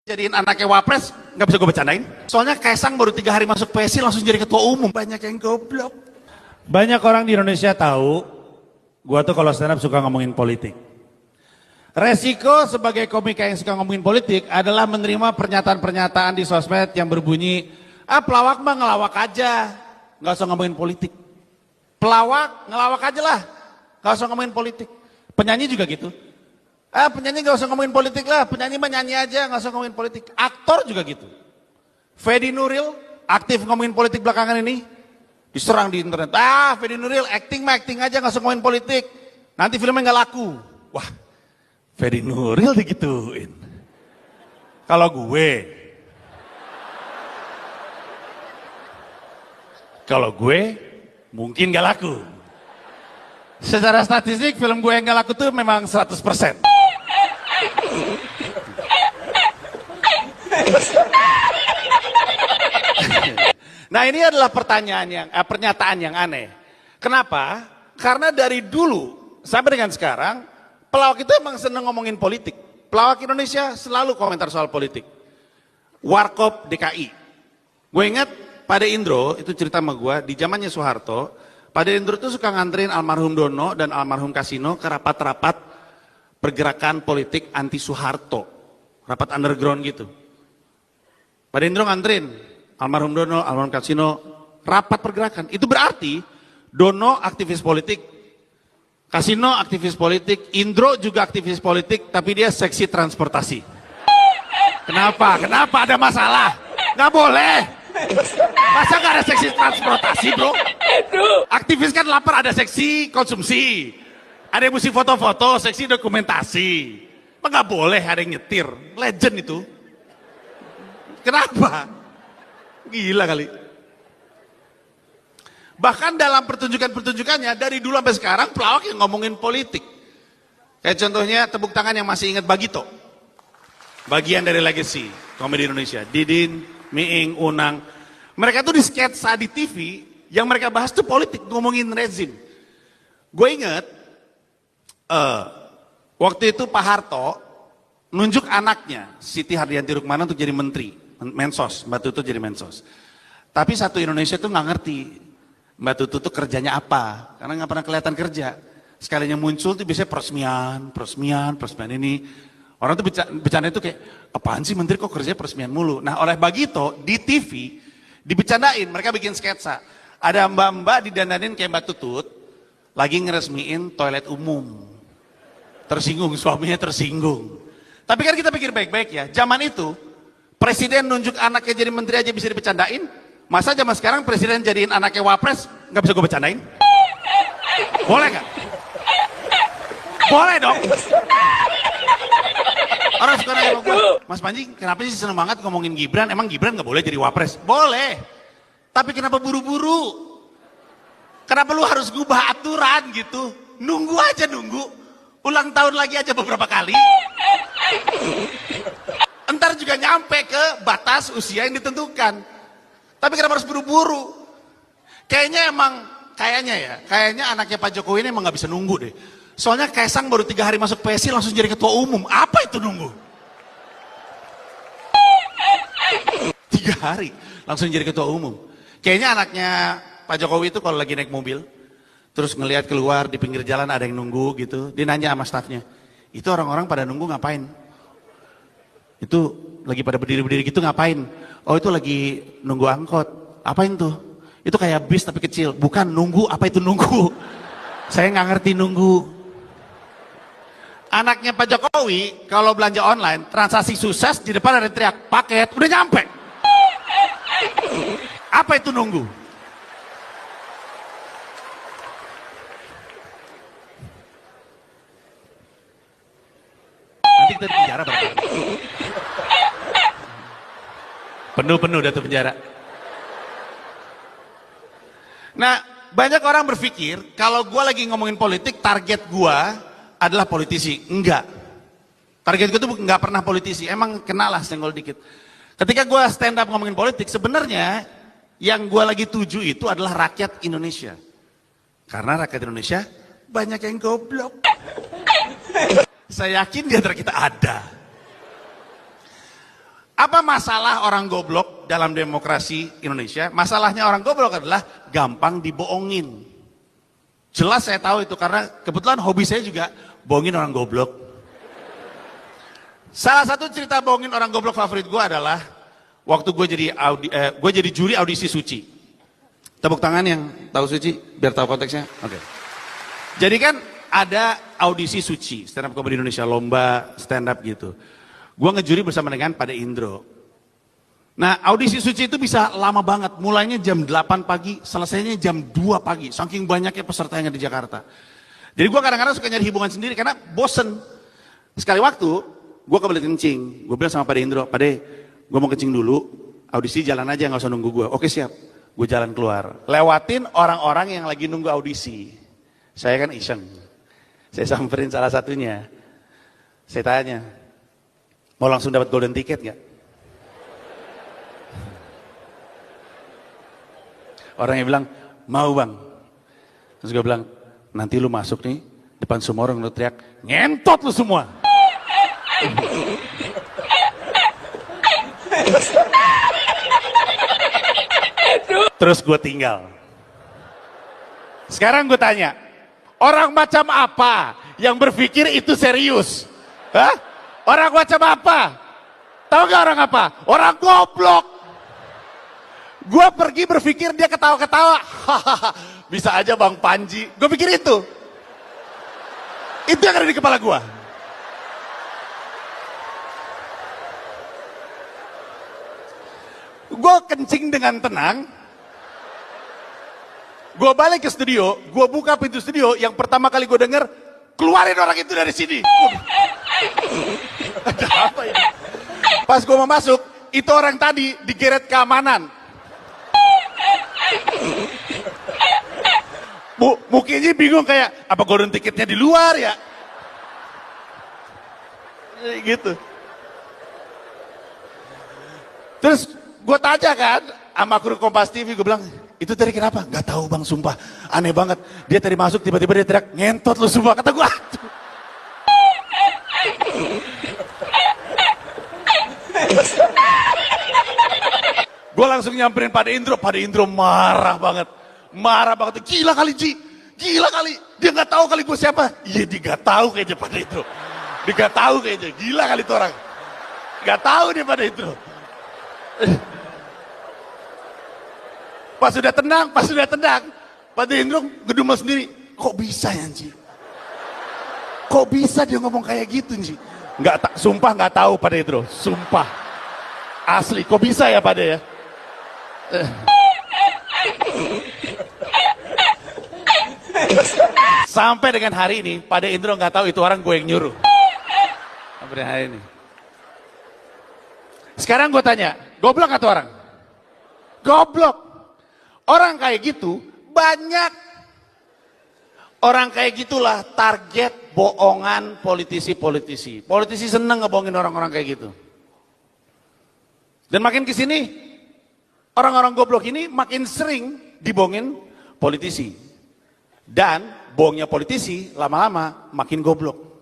Jadiin anaknya wapres, nggak bisa gue bercandain. Soalnya Kaisang baru 3 hari masuk PSI langsung jadi ketua umum. Banyak yang goblok. Banyak orang di Indonesia tahu, gua tuh kalau stand up suka ngomongin politik. Resiko sebagai komika yang suka ngomongin politik adalah menerima pernyataan-pernyataan di sosmed yang berbunyi, pelawak mah ngelawak aja, nggak usah ngomongin politik. Pelawak ngelawak aja lah, nggak usah ngomongin politik. Penyanyi juga gitu. Penyanyi gak usah ngomongin politik lah, penyanyi mah nyanyi aja, gak usah ngomongin politik. Aktor juga gitu. Fedi Nuril aktif ngomongin politik belakangan ini, diserang di internet. Fedi Nuril acting mah acting aja, gak usah ngomongin politik. Nanti filmnya gak laku. Wah, Fedi Nuril digituin. Kalau gue mungkin gak laku. Secara statistik film gue yang gak laku tuh memang 100%. Nah ini adalah pernyataan yang aneh. Kenapa? Karena dari dulu sampai dengan sekarang pelawak itu emang seneng ngomongin politik. Pelawak Indonesia selalu komentar soal politik. Warkop DKI. Gue ingat Pak De Indro itu cerita sama gue di zamannya Soeharto. Pak De Indro itu suka nganterin almarhum Dono dan almarhum Kasino ke rapat-rapat pergerakan politik anti Soeharto. Rapat underground gitu. Pak De Indro nganterin almarhum Dono, almarhum Kasino, rapat pergerakan. Itu berarti Dono aktivis politik, Kasino aktivis politik, Indro juga aktivis politik, tapi dia seksi transportasi. Kenapa? Kenapa ada masalah? Nggak boleh. Masa nggak ada seksi transportasi, bro? Aktivis kan lapar, ada seksi konsumsi. Ada yang mesti foto-foto, seksi dokumentasi. Nggak boleh ada yang nyetir. Legend itu. Kenapa? Gila kali. Bahkan dalam pertunjukannya dari dulu sampai sekarang pelawak yang ngomongin politik. Kayak contohnya tepuk tangan yang masih ingat Bagito. Bagian dari legacy komedi Indonesia. Didin, Miing, Unang. Mereka tuh di sketsa di TV yang mereka bahas tuh politik, ngomongin rezim. Gue inget waktu itu Pak Harto nunjuk anaknya Siti Hardianti Rukmana untuk jadi menteri. Mensos, Mbak Tutut jadi mensos. Tapi satu Indonesia tuh nggak ngerti Mbak Tutut tuh kerjanya apa, karena nggak pernah kelihatan kerja. Sekalinya muncul tuh biasanya peresmian ini. Orang tuh bercanda itu kayak, apaan sih menteri kok kerjanya peresmian mulu. Nah oleh Bagito di TV dibecandain, mereka bikin sketsa. Ada mbak-mbak didandanin kayak Mbak Tutut, lagi ngeresmiin toilet umum. Tersinggung, suaminya tersinggung. Tapi kan kita pikir baik-baik ya, zaman itu presiden nunjuk anaknya jadi menteri aja bisa dibecandain. Masa zaman sekarang presiden jadiin anaknya wapres, nggak bisa gue bercandain? Boleh gak? Boleh dong. Orang suka nanya sama gue, Mas Panji kenapa sih seneng banget ngomongin Gibran? Emang Gibran nggak boleh jadi wapres? Boleh. Tapi kenapa buru-buru? Kenapa lu harus gubah aturan gitu? Nunggu aja nunggu. Ulang tahun lagi aja beberapa kali. Entar juga nyampe ke batas usia yang ditentukan. Tapi kenapa harus buru-buru? Kayaknya anaknya Pak Jokowi ini emang gak bisa nunggu deh. Soalnya Kaisang baru 3 hari masuk PSI langsung jadi ketua umum. Apa itu nunggu? 3 hari langsung jadi ketua umum. Kayaknya anaknya Pak Jokowi itu kalau lagi naik mobil, terus ngelihat keluar di pinggir jalan ada yang nunggu gitu, dia nanya sama stafnya, itu orang-orang pada nunggu ngapain? Itu lagi pada berdiri-berdiri gitu ngapain? Oh itu lagi nunggu angkot. Apain tuh? Itu kayak bis tapi kecil. Bukan nunggu, apa itu nunggu? Saya nggak ngerti nunggu. Anaknya Pak Jokowi kalau belanja online, transaksi sukses di depan ada teriak, paket udah nyampe. Apa itu nunggu? Nanti kita di penjara bareng. Penuh dah tuh penjara. Nah, banyak orang berpikir kalau gue lagi ngomongin politik, target gue adalah politisi. Enggak. Target gue tuh nggak pernah politisi. Emang kenalah senggol dikit. Ketika gue stand up ngomongin politik, sebenarnya yang gue lagi tuju itu adalah rakyat Indonesia. Karena rakyat Indonesia banyak yang goblok. Saya yakin di antara kita ada. Apa masalah orang goblok dalam demokrasi Indonesia? Masalahnya orang goblok adalah gampang dibohongin. Jelas saya tahu itu karena kebetulan hobi saya juga bohongin orang goblok. Salah satu cerita bohongin orang goblok favorit gue adalah waktu gue jadi juri audisi Suci. Tepuk tangan yang tahu Suci biar tahu konteksnya. Oke. Jadi kan ada audisi Suci, stand up comedy Indonesia, lomba stand up gitu. Gue ngejuri bersama dengan Pade Indro. Nah, audisi Suci itu bisa lama banget. Mulainya jam 8 pagi, selesainya jam 2 pagi. Saking banyaknya peserta yang ada di Jakarta. Jadi gue kadang-kadang suka nyari hiburan sendiri karena bosen. Sekali waktu, gue kebelet kencing. Gue bilang sama Pade Indro, Pade, gue mau kencing dulu. Audisi jalan aja, gak usah nunggu gue. Oke siap. Gue jalan keluar. Lewatin orang-orang yang lagi nunggu audisi. Saya kan iseng. Saya samperin salah satunya. Saya tanya, mau langsung dapat golden ticket gak? Orangnya bilang, mau bang. Terus gue bilang, nanti lu masuk nih, depan semua orang lu teriak, ngentot lu semua. Terus gue tinggal. Sekarang gue tanya, orang macam apa yang berpikir itu serius? Hah? Orang macam apa? Tahu gak orang apa? Orang goblok. Gue pergi berpikir dia ketawa-ketawa. Bisa aja Bang Panji. Gue pikir itu. Itu yang ada di kepala gue. Gue kencing dengan tenang. Gue balik ke studio. Gue buka pintu studio. Yang pertama kali gue denger, keluarin orang itu dari sini. Ada apa ini? Pas gue mau masuk, itu orang tadi digeret keamanan. Mukanya bingung kayak, apa golden tiketnya di luar ya? Gitu. Terus gue tanya kan, sama kru Kompas TV, gue bilang, itu tadi kenapa? Gak tahu bang, sumpah. Aneh banget. Dia tadi masuk, tiba-tiba dia teriak, ngentot lu sumpah. Kata gue, gue langsung nyamperin Pade Indro. Pade Indro marah banget. Marah banget. Gila kali Ji. Gila kali. Dia gak tahu kali gue siapa. Iya dia gak tahu kayaknya Pade Indro. Dia gak tahu kayaknya. Gila kali itu orang. Gak tahu dia Pade Indro. Pas sudah tenang. Pade Indro ngedumel sendiri. Kok bisa ya Ji? Kok bisa dia ngomong kayak gitu Ji? Sumpah gak tahu Pade Indro. Sumpah. Asli. Kok bisa ya Pade ya? Sampai dengan hari ini Pade Indro nggak tahu itu orang gue yang nyuruh. Sampai dengan hari ini. Sekarang gue tanya, goblok atau orang? Goblok. Orang kayak gitu banyak. Orang kayak gitulah target bohongan politisi-politisi. Politisi seneng ngebohongin orang-orang kayak gitu. Dan makin kesini orang-orang goblok ini makin sering dibohongin politisi. Dan bohongnya politisi lama-lama makin goblok.